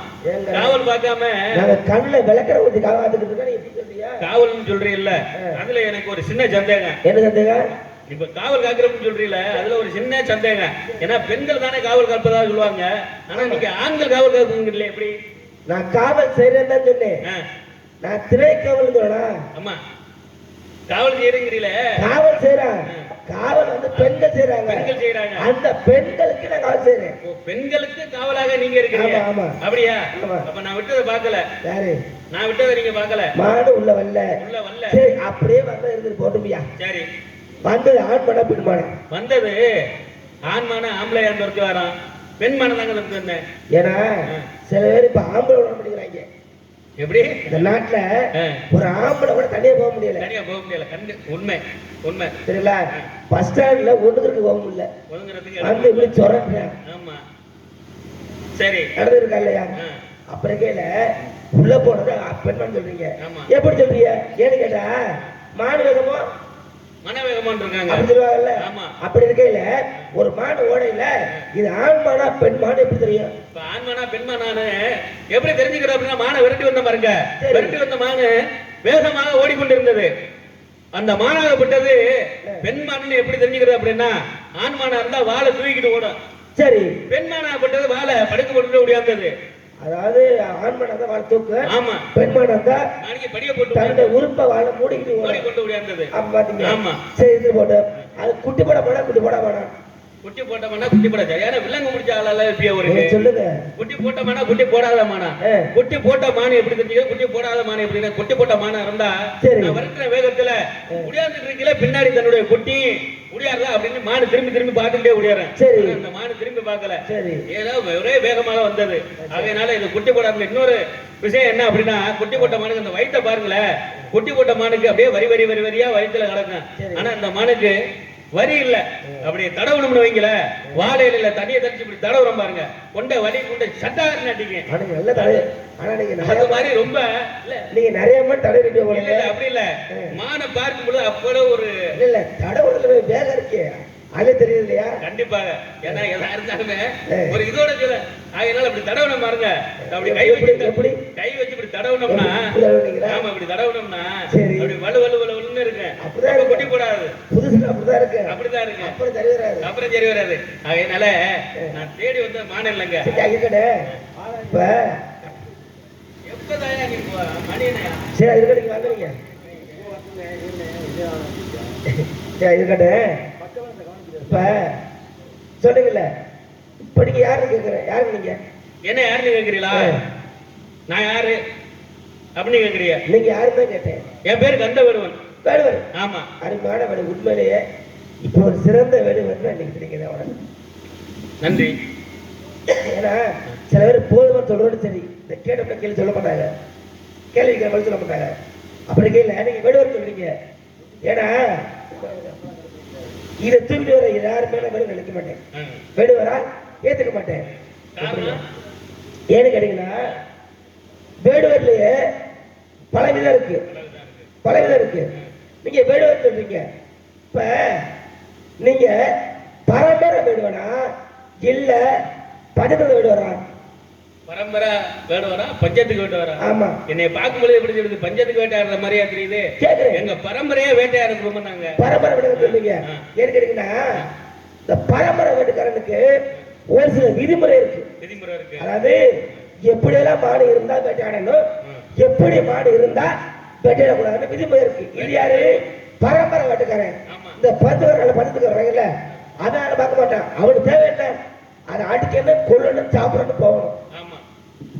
காவல் பார்க்காம நாங்க கண்ணுல விளக்கற ஊத்தி காவாத்துக்கிட்டு இருக்க. நீ எப்படி சொல்றியா? காவல்னு சொல்றீல்ல, அதுல எனக்கு ஒரு சின்ன சந்தேகம். என்ன சந்தேகம்? இப்ப காவல் காக்கிறோம்னு சொல்றீல, அதுல ஒரு சின்ன சந்தேகம். ஏன்னா பெண்கள் தானே காவல் காப்பதா சொல்லுவாங்க. ஆனா நீங்க ஆண்கள் காவல் காக்குறீங்களே எப்படி? நான் காவல் செய்யறேன்னு தான் சொன்னேன். நான் திணை காவல் சொல்றேனா? ஆமா, காவல் செய்யறீங்களே. காவல் செய்யறேன். காவல் வந்து பெண்கள் செய்யறாங்க. பெண்கள் செய்யறாங்க. அந்த பெண்களுக்கு நான் காவல் செய்யறேன். பெண்களுக்கு காவலாக நீங்க இருக்கீங்க. ஆமா. அப்படியா? ஆமா. அப்ப நான் விட்டதை பார்க்கல. யாரு? நான் விட்டதை நீங்க பார்க்கல. மாடு உள்ள வரல. உள்ள வரல. சரி, அப்படியே வந்தா இருந்து போட்டுமியா? சரி. வந்தது ஆண் மன பெண் மனம். வந்தது ஆண்மான ஆம்பளையா ஒருத்தி வரான், பெண் மனம் தாங்க வந்தேன். ஏன்னா சில பேர் இப்ப ஆம்பளை விட மாட்டேங்கிறாங்க. எப்படி? இந்த நாட்டுல ஒரு ஆம்பளை கூட தனியா போக முடியல. தனியா போக முடியல. கண்டு உண்மை உண்மை. தெரியல. பஸ் ஸ்டாண்ட்ல ஒண்ணுக்கு போக முடியல. ஒழுங்குறதுக்கு வந்து இப்படி சொல்றேன். ஆமா. சரி. நடந்திருக்கா இல்லையா? அப்புறம் கேல உள்ள போனது பெண்மணி சொல்றீங்க. ஆமா. எப்படி சொல்றீங்க? ஏன்னு கேட்டா மாடு வேகமோ மனவேகமான் இருக்காங்க. அப்படி சொல்லுவாங்கல்ல. ஆமா. அப்படி இருக்கையில ஒரு மாடு ஓடையில இது ஆண்மானா பெண் மாடு எப்படி தெரியும்? இப்ப ஆண்மானா பெண்மானானு எப்படி தெரிஞ்சுக்கிறோம் அப்படின்னா, மானை விரட்டி வந்த பாருங்க. விரட்டி வந்த மானு வேகமாக ஓடிக்கொண்டிருந்தது. அந்த மானாகப்பட்டது பெண்மானு எப்படி தெரிஞ்சுக்கிறது அப்படின்னா, ஆண்மானா இருந்தா வாழை தூக்கிட்டு ஓடும். சரி. பெண்மானாகப்பட்டது வாழை படுக்க போட்டு ஓடியாந்தது. அதாவது ஆண்மனை தான் வாழை தூக்கு. ஆமா. பெண்மனை தான் நாளைக்கு படிய போட்டு தன்னுடைய உறுப்பை வாழை மூடிக்கிட்டு ஓடிக்கொண்டு ஓடியாந்தது. அப்ப பாத்தீங்க. ஆமா. சரி, இது போட்டு அது குட்டி போட போனா குட்டி போட வேணாம். குட்டி போட்டமானா குட்டி போடாது. ஏன்னா விலங்கு முடிச்ச ஆளால இருப்பியா ஒரு சொல்லுங்க. குட்டி போட்டமானா குட்டி போடாத மானா. குட்டி போட்ட மானு எப்படி தெரிஞ்சுக்க? குட்டி போடாத மானு எப்படி? குட்டி போட்ட மானா இருந்தா நான் வரக்கிற வேகத்துல முடியாந்துட்டு இருக்கல, பின்னாடி தன்னுடைய குட்டி முடியாதா அப்படின்னு மானு திரும்பி திரும்பி பார்த்துட்டே முடியாறேன். சரி. அந்த மானு திரும்பி பார்க்கல. சரி. ஏதோ ஒரே வேகமாக வந்தது. அதனால இது குட்டி போடாத. இன்னொரு விஷயம் என்ன அப்படின்னா, குட்டி போட்ட மானுக்கு அந்த வயிற்ற பாருங்களேன். குட்டி போட்ட மானுக்கு அப்படியே வரி வரி வரி வரியா வயிற்றுல கிடக்கும். ஆனா இந்த மானுக்கு வரி இல்ல. அப்படி தடவணும்னு வைங்கள, வாழையில தண்ணியை தடிச்சு இப்படி தடவுறோம் பாருங்க, கொண்ட வலி கொண்ட சட்டாரு நட்டிங்க. அது மாதிரி ரொம்ப நீங்க நிறைய மாதிரி தடவை அப்படி இல்ல. மான பார்க்கும் பொழுது அப்போ ஒரு இல்ல தடவுறதுல வேகம் இருக்கு. அது தெரியுது இல்லையா? கண்டிப்பாக. ஏன்னா எதா இருந்தாலுமே ஒரு இதோட சொல்ல. அதனால அப்படி தடவணும் பாருங்க. அப்படி கை வச்சு கை வச்சு இப்படி தடவணும்னா, ஆமா இப்படி தடவணும்னா அப்படி வலு வலு வலுன்னு இருக்கு. அப்படிதான் குட்டி போடாது. புதுசுல அப்படிதான் இருக்கு. அப்படிதான் இருக்கு. அப்புறம் சரி வராது. அப்புறம் சரி வராது. அதனால நான் தேடி வந்த மானம் இல்லைங்க. இப்ப எப்பதாயா நீ மணியனையா? சரி, இருக்கட்டும். நீங்க வாங்குறீங்க. சரி, இருக்கட்டும். இப்ப சொல்லுங்கல்ல, இப்ப நீங்க யாரு கேக்குறேன்? யாரு நீங்க? என்ன யாருன்னு கேக்குறீங்களா? நான் யாரு அப்படின்னு கேக்குறீங்க? நீங்க யாருமே கேட்டேன். என் பேரு கந்த வேடுவன். வேடுவன். ஆமா. அருமையான வேடு. உண்மையிலேயே இப்போ ஒரு சிறந்த வேடுவன் நீங்க கிடைக்கிறேன். அவன நன்றி. ஏன்னா சில பேர் போதுமா சொல்றது சரி, இந்த கேட்ட கேள்வி சொல்ல மாட்டாங்க, கேள்வி பதில் சொல்ல மாட்டாங்க. அப்படி கேள்வி நீங்க வேடுவன் சொல்றீங்க. ஏன்னா இதை தூக்கிட்டு வர யாருமே வேடு நினைக்க மாட்டேன். வேடுவரா ஏத்துக்க மாட்டேன். ஏன்னு கேட்டீங்கன்னா, வேடுவர்லயே பலவிதம் இருக்கு. பலவிதம் இருக்கு. நீங்க வேடுவர் சொல்றீங்க. இப்ப நீங்க பரம்பரை வேடுவனா இல்ல பஞ்சத்துக்கு வேடுவரா? பரம்பரை வேடுவரா பஞ்சத்துக்கு வேட்டுவரா? ஆமா. என்னை பார்க்கும்போது எப்படி சொல்லுது? பஞ்சத்துக்கு வேட்டையாடுற மாதிரியா தெரியுது. எங்க பரம்பரையா வேட்டையாடுறோம். நாங்க பரம்பரை வேடுவன் சொல்றீங்க. ஏன்னு கேட்டீங்கன்னா, இந்த பரம்பரை வேட்டுக்காரனுக்கு ஒரு சில விதிமுறை இருக்கு. விதிமுறை இருக்கு. அதாவது எப்படியெல்லாம் மாடு இருந்தா வேட்டையாடணும், எப்படி மாடு இருந்தா வேட்டையாடக்கூடாதுன்னு விதிமுறை இருக்கு. இது யாரு? பரம்பரை வேட்டுக்காரன். இந்த 10 வருஷம் 10 வர்றாங்கல்ல, அதனால பார்க்க மாட்டான். அவனுக்கு தேவை என்ன? அதை அடிக்கணும், கொல்லணும், சாப்பிடணும், போகணும்.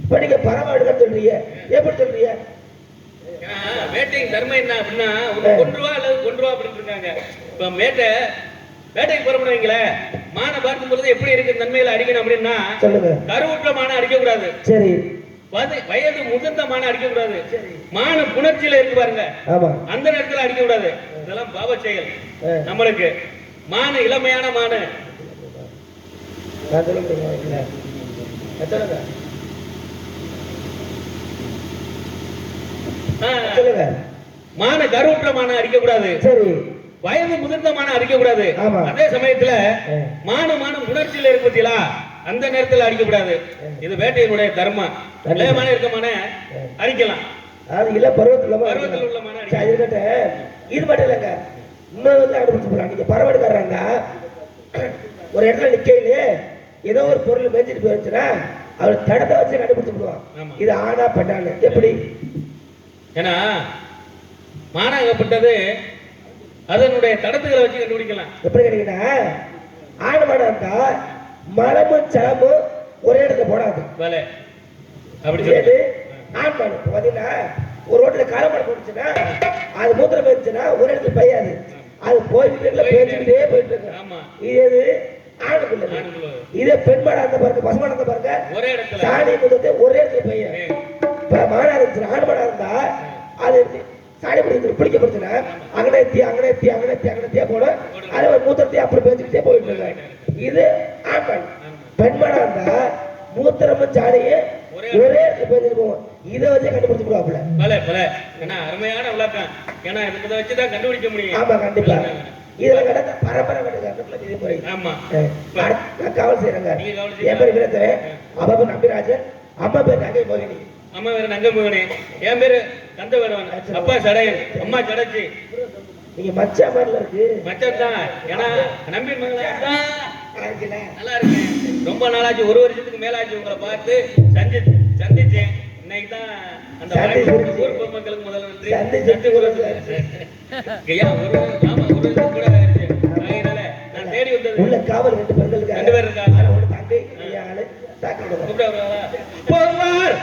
இப்ப நீங்க பரம்பரை வேட்டுக்காரன் சொல்றீங்க, எப்படி சொல்றீங்க? வேட்டையின் தர்மம் என்ன அப்படின்னா, கொன்றுவா அல்லது கொன்றுவா அப்படின்னு இருக்காங்க. இப்ப வேட்டைக்கு புறப்பட வைங்களேன், மானை பார்க்கும் பொழுது எப்படி இருக்கு நன்மையில அடிக்கணும் அப்படின்னா, சொல்லுங்க. கருவுற்ற மானை அடிக்க கூடாது. சரி. வயது முதிர்ந்த மானை அடிக்க கூடாது. மான புணர்ச்சியில இருக்கு பாருங்க, அந்த நேரத்துல அடிக்க கூடாது. இதெல்லாம் பாவ செயல். நம்மளுக்கு மான இளமையான மான மான கருவுற்ற மான அடிக்க கூடாது. சரி. வயது முதிர்ந்தமான அடிக்க கூடாது. அதே சமயத்துல மான உணர்ச்சியில இருக்கு பத்தியா, அந்த நேரத்துல அடிக்க கூடாது. இது வேட்டையினுடைய தர்மம். இளையமான இருக்கமான அடிக்கலாம். அது இல்ல பருவத்துல உள்ள மான அடிக்கலாம். இது மட்டும் இல்லைங்க, இன்னொரு வந்து கண்டுபிடிச்சு போறாங்க. நீங்க பரவாயில்லைங்க, ஒரு இடத்துல நிக்கையிலே ஏதோ ஒரு பொருள் மேய்ச்சிட்டு போயிருச்சுன்னா அவர் தடத்தை வச்சு கண்டுபிடிச்சு போடுவான். இது ஆனா பெண்ணானு. எப்படி? ஏன்னா மானாகப்பட்டது அதனுடைய தடத்துகளை வச்சு கண்டுபிடிக்கலாம். எப்படி கேட்டீங்கன்னா, ஆடு மாடு இருந்தா மலமும் சலமும் ஒரே இடத்துல போடாது. அப்படி ஆண் மாடு பாத்தீங்கன்னா ஒரு ரோட்ல கால மாடு போட்டுச்சுன்னா அது மூத்திரம் போயிடுச்சுன்னா ஒரு இடத்துல பெய்யாது, அது போய்கிட்டே பேசிக்கிட்டே போயிட்டு இருக்கு. இது ஆணுக்குள்ள. இதே பெண் மாடா இருந்த பாருங்க, பசு மாடா இருந்த பாருங்க, சாணி மூத்தத்தை ஒரே இடத்துல பெய்யும். இப்ப மாடா இருந்துச்சு, ஆண் மாடா இருந்தா அது சாணி பிடிக்கப்படுச்சுன்னா அங்கனே போட அதை ஒரு மூத்திரத்தையும் அப்படி பேசிக்கிட்டே போயிட்டு இருக்காங்க. இது ஆண் மாடு. பெண் மாடா இருந்தா மூத்திரமும் சாணியும் ஒரே பேசிட்டு போவோம். இதை வச்சு கண்டுபிடிச்சு போடுவாப்புல. அருமையான விளக்கம். ஏன்னா இதை வச்சுதான் கண்டுபிடிக்க முடியும். ஆமா, கண்டிப்பா. இதுல கிடந்த பரம்பரை விதிமுறை. ஆமா, நான் காவல் செய்யறேங்க. என் பேர் வீரத்தவன், அப்பா பேர் நம்பிராஜன், அம்மா பேர் நங்கை மோகினி. அம்மா பேரு நங்கை மோகினி, என் பேரு கந்த வேடுவன், அப்பா சடையன், அம்மா சடைச்சி. நீங்க மச்சா மாதிரில இருக்கு. மச்சம் தான். ஏன்னா நம்பி நல்லா இருக்கேன். ரொம்ப நாளாச்சு, ஒரு வருஷத்துக்கு மேலாச்சு உங்களை பார்த்து சந்திச்சேன். இன்னைக்கு தான் அந்த ஊர் பொதுமக்களுக்கு முதல்ல நன்றி. கூட அதனால நான் தேடி வந்தது. உள்ள காவல் 2 பெண்கள் 2 பேர் இருக்காங்க. ஒரு தங்கை ஆளு தாக்கி போவார்.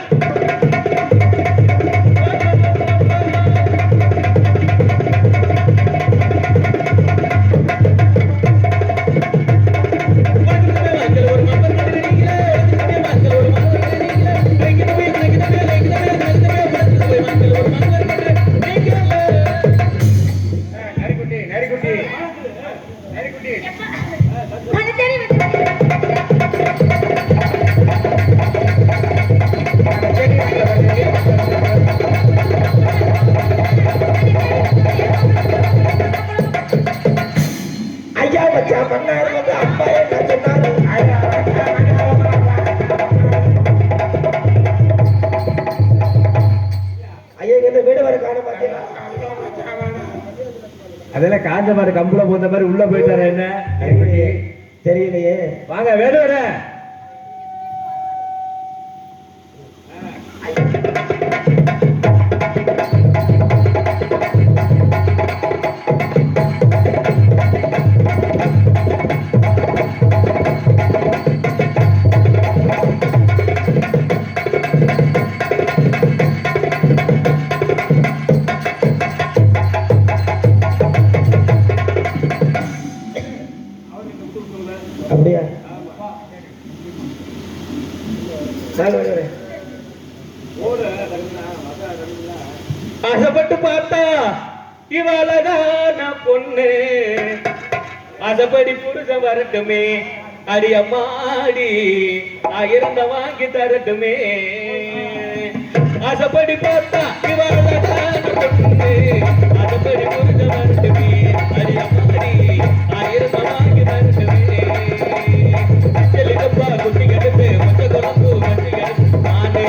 ஐயா மச்சா மன்னார் வந்து அப்பா என்ன சொன்னாரு? ஐயா இந்த வீடு வர காண மாட்டேன். அதெல்லாம் காஞ்ச மாதிரி கம்புல போந்த மாதிரி உள்ள போயிட்டாரு. என்ன தெரியலையே. வாங்க வேடு வர. அப்படியா? ஆசைப்பட்டு பார்த்தா இவளதான பொண்ணு, ஆசைப்படி புருஷன் வரட்டுமே, அடி அம்மாடி 1000 வாங்கி தரட்டுமே. ஆசைப்படி பார்த்தா இவளதான பொண்ணு, ஆசைப்படி புருஷன் வரட்டுமே, அடி அம்மாடி 1000 வாங்கி தரட்டுமே. குட்டி கடுப்பு மொத்த குழம்பு மச்சி கடுப்பு நானே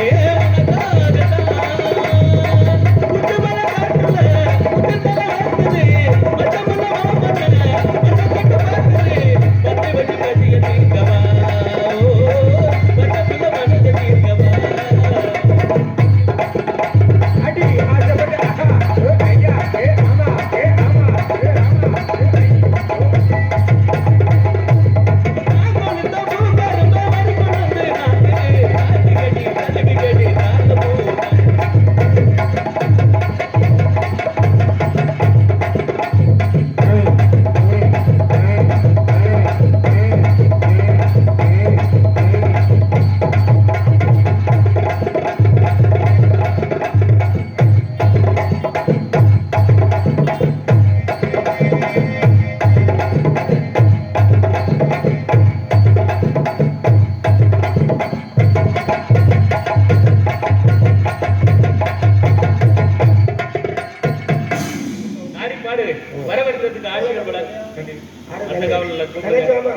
உனக்காக தங்கச்சி வாமா.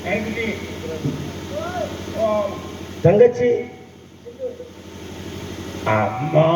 நன்றி. ஓ, தங்கச்சி அம்மா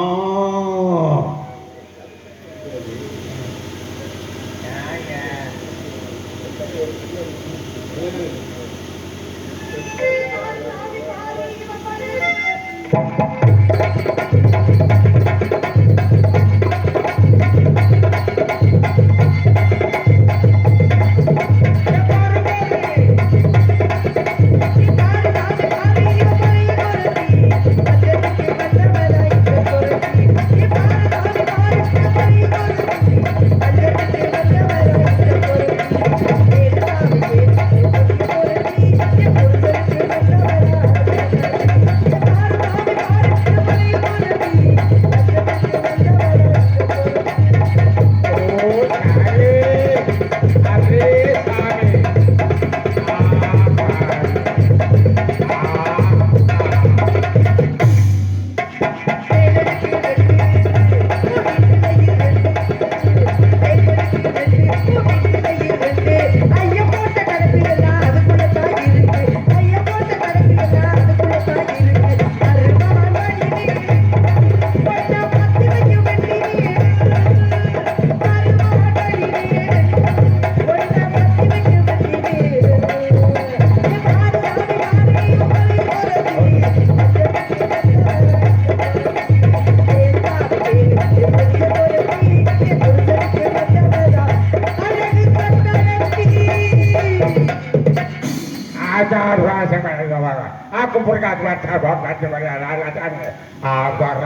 aku berkat baca baca coba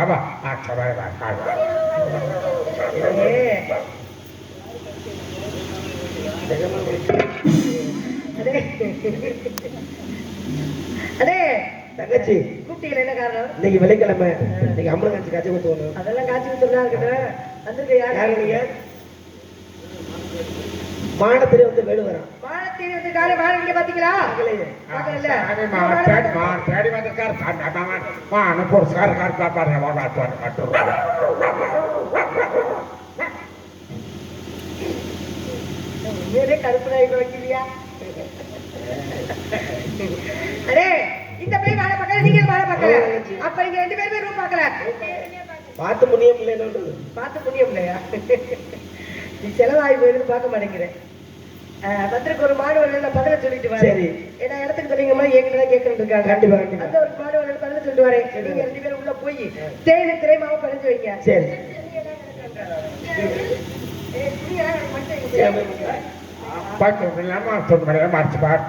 apa coba baca அடே தங்கச்சி கூப்பிட்டீங்களா என்ன காரணம்? இன்னைக்கு வெள்ளிக்கிழமை இன்னைக்கு அம்மன் காட்சி காட்சி கொடுத்து அதெல்லாம் காட்சி கொடுத்துருந்தா இருக்கட்டும். வந்திருக்க யாரு யாரு? நீங்க மானத்திலே வந்து வேடு வரான் வானத்தீரி வந்திருக்காரு. வானம் நீங்க பாத்தீங்களா? பார்க்கல. மாடி வந்திருக்கார் மான புரஸ்கார் பாப்பாரு உண்மையிலே கருப்பு நாய் வைக்கலையா? அடே இந்த போய் வாழ பார்க்கல, நீங்க வாழ பார்க்கல. அப்ப நீங்க 2 பேருமே ரூம் பார்க்கல. பார்த்து முன்னியம் இல்லைன்னு பார்த்து முடியும் இல்லையா? நீ செலவாகி போயிருந்து பார்க்க மாட்டேங்கிறேன். பத்திரிக்கை ஒரு மாணவர்கள் பதில சொல்லிட்டு வரேன். சரி. ஏன்னா இடத்துக்கு தெரியுங்க மாதிரி ஏற்கனவே கேட்கறது இருக்காங்க. கண்டிப்பா, கண்டிப்பா. அந்த ஒரு மாணவர்கள் பதில சொல்லிட்டு வரேன். நீங்க 2 பேரும் உள்ள போய் தேயிலை திரைமாவை பறிஞ்சு வைங்க. சரி துணியெல்லாம் மட்டும் பத்து மார்ச் மார்ச்